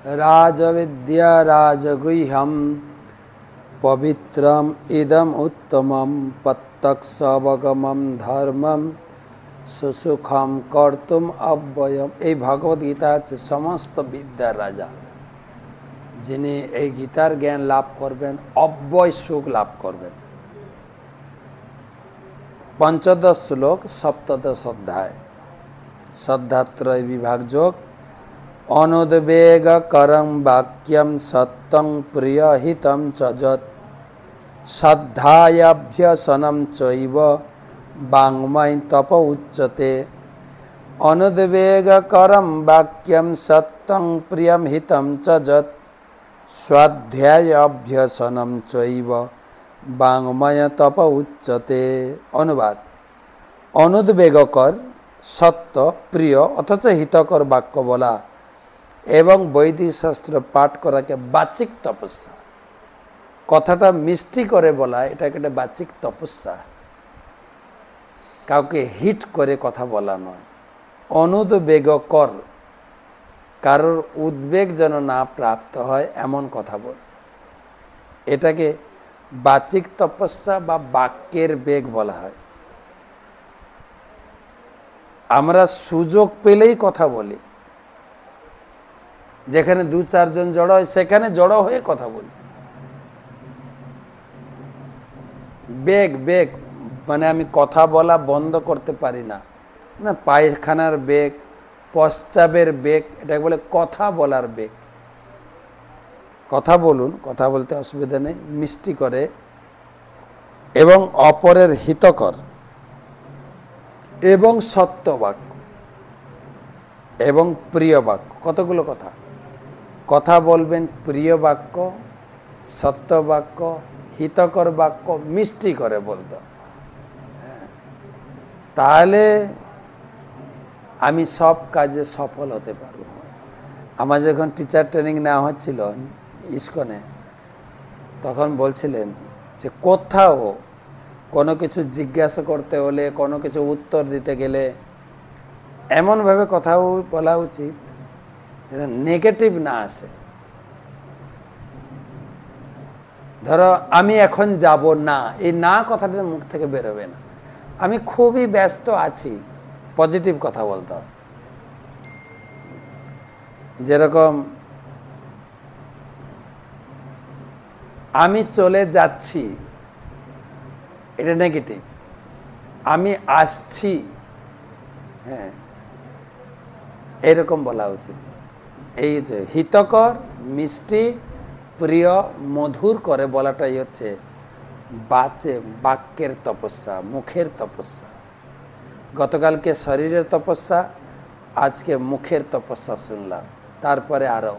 राजविद्या राजगुह्यं पवित्रम इदम उत्तमं प्रत्यक्षावगमं धर्मं सुसुखम कर्तुम अव्ययम। এই ভগবত গীতা হচ্ছে সমস্ত বিদ্যার রাজা, যিনি এই গীতার জ্ঞান লাভ করবেন অব্যয় সুখ লাভ করবেন। পঞ্চদশ শ্লোক সপ্তদশ অধ্যায় শ্রদ্ধাত্রয় বিভাগ যোগ। অনুদ্বেগকরং বাক্যম সত্যং প্রিয়হিতং চ যৎ শ্রদ্ধায়াভ্যসনম চৈব বাংময় তপ উচ্যতে। অনুদ্বেগকরং বাক্যম সত্যং প্রিয়হিতং চ যৎ স্বাধ্যায়াভ্যসনম চৈব বাংময় তপ উচ্যতে। অনুবাদ: অনুদ্বেগকর, সত্য, প্রিয় অথচ হিতকর বাক্য বলা এবং বৈদিক শাস্ত্র পাঠ করাকে বাচিক তপস্যা। কথাটা মিষ্টি করে বলা, এটাকে একটা বাচিক তপস্যা। কাউকে হিট করে কথা বলা নয়। অনুদ্বেগকর, কারোর উদ্বেগ যেন না প্রাপ্ত হয় এমন কথা বল, এটাকে বাচিক তপস্যা বা বাক্যের বেগ বলা হয়। আমরা সুযোগ পেলেই কথা বলি, যেখানে দু চারজন জড়ো হয় সেখানে জড়ো হয়ে কথা বলি। বেগ বেগ মানে আমি কথা বলা বন্ধ করতে পারি না, না পায়খানার বেগ, পশ্চাবের বেগ, এটাকে বলে কথা বলার বেগ। কথা বলুন, কথা বলতে অসুবিধা নেই, মিষ্টি করে এবং অপরের হিতকর এবং সত্য বাক্য এবং প্রিয় বাক্য। কতগুলো কথা কথা বলবেন, প্রিয় বাক্য, সত্য বাক্য, হিতকর বাক্য, মিষ্টি করে বলতে। তাহলে আমি সব কাজে সফল হতে পারব। আমার যখন টিচার ট্রেনিং নেওয়া হচ্ছিল ইস্কনে, তখন বলছিলেন যে কোথাও কোনো কিছু জিজ্ঞাসা করতে হলে, কোনো কিছু উত্তর দিতে গেলে এমনভাবে কথা বলা উচিত যেটা নেগেটিভ না আসে। ধরো আমি এখন যাব না, এই না কথাটা মুখ থেকে বেরোবে না। আমি খুবই ব্যস্ত আছি, পজিটিভ কথা বলতে হবে। যেরকম আমি চলে যাচ্ছি, এটা নেগেটিভ। আমি আসছি, হ্যাঁ, এরকম বলা উচিত। এই যে হিতকর, মিষ্টি, প্রিয়, মধুর করে বলাটাই হচ্ছে বাক্যের তপস্যা, মুখের তপস্যা। গতকালকে শরীরের তপস্যা, আজকে মুখের তপস্যা শুনলাম, তারপরে আরও